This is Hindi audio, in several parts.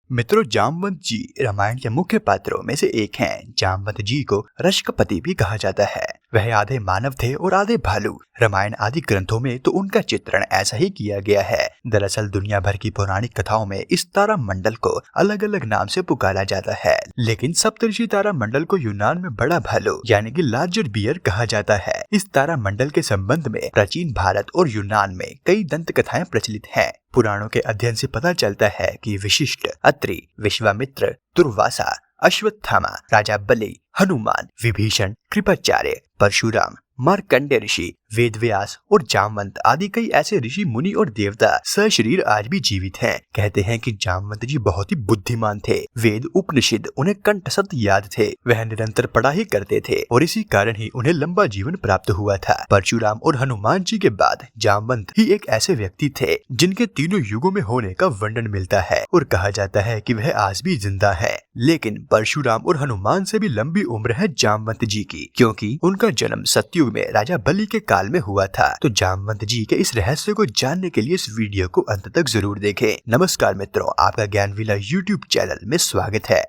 मित्रों, जामवंत जी रामायण के मुख्य पात्रों में से एक हैं। जामवंत जी को रश्कपति भी कहा जाता है। वह आधे मानव थे और आधे भालू। रामायण आदि ग्रंथों में तो उनका चित्रण ऐसा ही किया गया है। दरअसल दुनिया भर की पौराणिक कथाओं में इस तारा मंडल को अलग अलग नाम से पुकारा जाता है, लेकिन सप्तऋषि तारा मंडल को यूनान में बड़ा भालू यानी कि लार्जर बियर कहा जाता है। इस तारा मंडल के संबंध में प्राचीन भारत और यूनान में कई दंत कथाएं प्रचलित हैं। पुराणों के अध्ययन से पता चलता है कि वशिष्ठ, अत्रि, विश्वामित्र, दुर्वासा, अश्वत्थामा, राजा बलि, हनुमान, विभीषण, कृपाचार्य, परशुराम, मार्कंडेय ऋषि, वेदव्यास और जामवंत आदि कई ऐसे ऋषि, मुनि और देवता सशरीर आज भी जीवित हैं। कहते हैं कि जामवंत जी बहुत ही बुद्धिमान थे। वेद उपनिषद उन्हें कंठस्थ याद थे। वह निरंतर पढ़ाई करते थे और इसी कारण ही उन्हें लंबा जीवन प्राप्त हुआ था। परशुराम और हनुमान जी के बाद जामवंत ही एक ऐसे व्यक्ति थे जिनके तीनों युगों में होने का वर्णन मिलता है और कहा जाता है कि वह आज भी जिंदा है। लेकिन परशुराम और हनुमान से भी लंबी उम्र है जामवंत जी की, क्योंकि उनका जन्म सतयुग में राजा बलि के काल में हुआ था। तो जामवंत जी के इस रहस्य को जानने के लिए इस वीडियो को अंत तक जरूर देखें। नमस्कार मित्रों, आपका ज्ञानविला यूट्यूब चैनल में स्वागत है।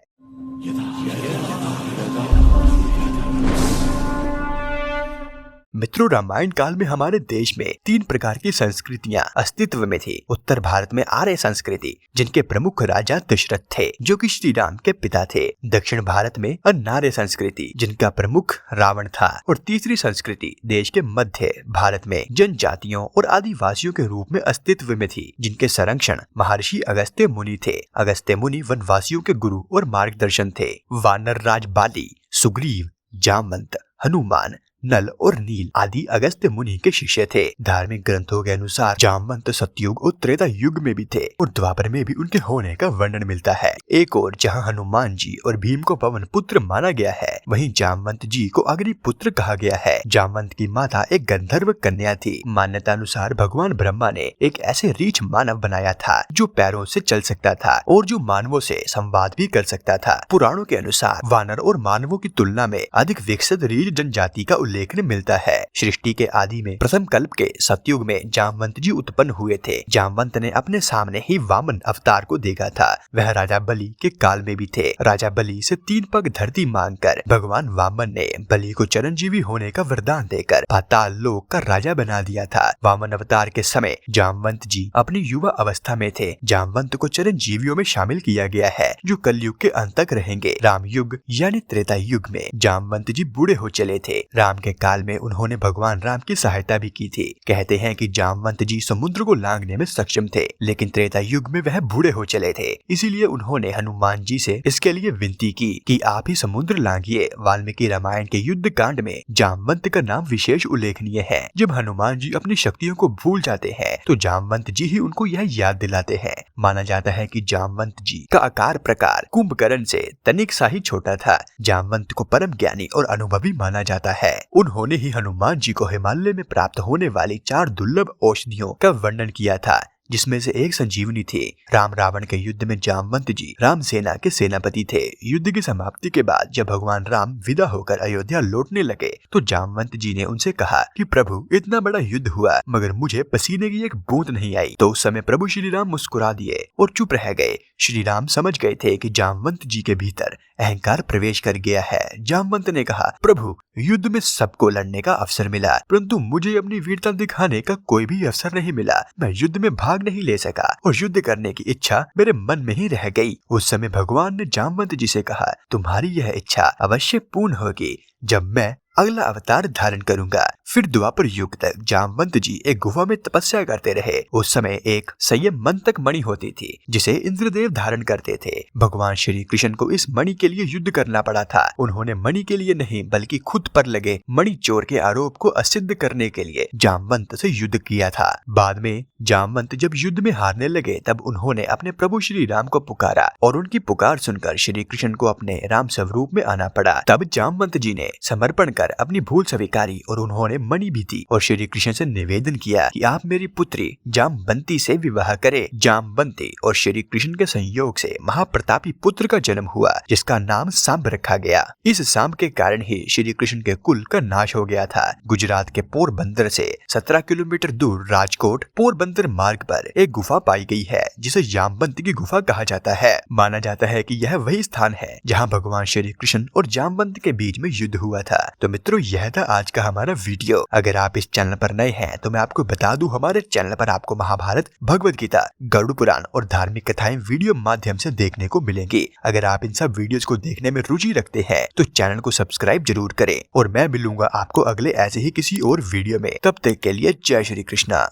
मित्रों, रामायण काल में हमारे देश में 3 प्रकार की संस्कृतियां अस्तित्व में थी। उत्तर भारत में आर्य संस्कृति, जिनके प्रमुख राजा दशरथ थे, जो कि श्री राम के पिता थे। दक्षिण भारत में अनार्य संस्कृति, जिनका प्रमुख रावण था। और तीसरी संस्कृति देश के मध्य भारत में जनजातियों और आदिवासियों के रूप में अस्तित्व में थी, जिनके संरक्षण महर्षि अगस्त्य मुनि थे। अगस्त्य मुनि वनवासियों के गुरु और मार्गदर्शन थे। वानर राज बाली, सुग्रीव, जामवंत, हनुमान, नल और नील आदि अगस्त्य मुनि के शिष्य थे। धार्मिक ग्रंथों के अनुसार जामवंत सतयुग और त्रेता युग में भी थे और द्वापर में भी उनके होने का वर्णन मिलता है। एक और जहां हनुमान जी और भीम को पवन पुत्र माना गया है, वहीं जामवंत जी को अग्नि पुत्र कहा गया है। जामवंत की माता एक गंधर्व कन्या थी। मान्यता अनुसार भगवान ब्रह्मा ने एक ऐसे रीछ मानव बनाया था जो पैरों से चल सकता था और जो मानवों से संवाद भी कर सकता था। पुराणों के अनुसार वानर और मानवों की तुलना में अधिक विकसित रीछ जनजाति का उल्लेख मिलता है। सृष्टि के आदि में प्रथम कल्प के सतयुग में जामवंत जी उत्पन्न हुए थे। जामवंत ने अपने सामने ही वामन अवतार को देखा था। वह राजा बलि के काल में भी थे। राजा बलि से 3 पग धरती मांगकर भगवान वामन ने बलि को चिरंजीवी होने का वरदान देकर पाताल लोक का राजा बना दिया था। वामन अवतार के समय जामवंत जी अपनी युवा अवस्था में थे। जामवंत को चिरंजीवियों में शामिल किया गया है, जो कलयुग के अंत तक रहेंगे। राम युग यानी त्रेता युग में जामवंत जी बूढ़े हो चले थे। राम के काल में उन्होंने भगवान राम की सहायता भी की थी। कहते हैं कि जामवंत जी समुद्र को लांघने में सक्षम थे, लेकिन त्रेता युग में वह बूढ़े हो चले थे। इसीलिए उन्होंने हनुमान जी से इसके लिए विनती की कि आप ही समुद्र लांघिए। वाल्मीकि रामायण के युद्ध कांड में जामवंत का नाम विशेष उल्लेखनीय है। जब हनुमान जी अपनी शक्तियों को भूल जाते हैं तो जामवंत जी ही उनको यह याद दिलाते हैं। माना जाता है कि जामवंत जी का आकार प्रकार कुंभकर्ण से तनिक सा ही छोटा था। जामवंत को परम ज्ञानी और अनुभवी माना जाता है। उन्होंने ही हनुमान जी को हिमालय में प्राप्त होने वाली 4 दुर्लभ औषधियों का वर्णन किया था, जिसमें से एक संजीवनी थी। राम रावण के युद्ध में जामवंत जी राम सेना के सेनापति थे। युद्ध की समाप्ति के बाद जब भगवान राम विदा होकर अयोध्या लौटने लगे तो जामवंत जी ने उनसे कहा कि प्रभु, इतना बड़ा युद्ध हुआ मगर मुझे पसीने की एक बूंद नहीं आई। तो उस समय प्रभु श्री राम मुस्कुरा दिए और चुप रह गए। श्री राम समझ गए थे कि जामवंत जी के भीतर अहंकार प्रवेश कर गया है। जामवंत ने कहा, प्रभु, युद्ध में सबको लड़ने का अवसर मिला, परंतु मुझे अपनी वीरता दिखाने का कोई भी अवसर नहीं मिला। मैं युद्ध में भाग नहीं ले सका और युद्ध करने की इच्छा मेरे मन में ही रह गई। उस समय भगवान ने जामवंत जी से कहा, तुम्हारी यह इच्छा अवश्य पूर्ण होगी जब मैं अगला अवतार धारण करूंगा। फिर द्वापर युग तक जामवंत जी एक गुफा में तपस्या करते रहे। उस समय एक संयम मंतक मणि होती थी, जिसे इंद्रदेव धारण करते थे। भगवान श्री कृष्ण को इस मणि के लिए युद्ध करना पड़ा था। उन्होंने मणि के लिए नहीं बल्कि खुद पर लगे मणि चोर के आरोप को असिद्ध करने के लिए जामवंत से युद्ध किया था। बाद में जामवंत जब युद्ध में हारने लगे तब उन्होंने अपने प्रभु श्री राम को पुकारा और उनकी पुकार सुनकर श्री कृष्ण को अपने राम स्वरूप में आना पड़ा। तब जामवंत जी ने समर्पण कर अपनी भूल स्वीकारी और उन्होंने मणि भी थी और श्री कृष्ण से निवेदन किया कि आप मेरी पुत्री जामवंती से विवाह करें। जामवंती और श्री कृष्ण के संयोग से महाप्रतापी पुत्र का जन्म हुआ, जिसका नाम सांब रखा गया। इस सांब के कारण ही श्री कृष्ण के कुल का नाश हो गया था। गुजरात के पोरबंदर से 17 किलोमीटर दूर राजकोट पोरबंदर मार्ग पर एक गुफा पाई गई है, जिसे जामवंती की गुफा कहा जाता है। माना जाता है कि यह वही स्थान है जहां भगवान श्री कृष्ण और जामवंती के बीच में युद्ध हुआ था। तो मित्रों, यह था आज का हमारा वीडियो। अगर आप इस चैनल पर नए हैं तो मैं आपको बता दूं, हमारे चैनल पर आपको महाभारत, भगवद गीता, गरुड़ पुराण और धार्मिक कथाएं वीडियो माध्यम से देखने को मिलेंगी। अगर आप इन सब वीडियोस को देखने में रुचि रखते हैं तो चैनल को सब्सक्राइब जरूर करें और मैं मिलूंगा आपको अगले ऐसे ही किसी और वीडियो में। तब तक के लिए जय श्री कृष्णा।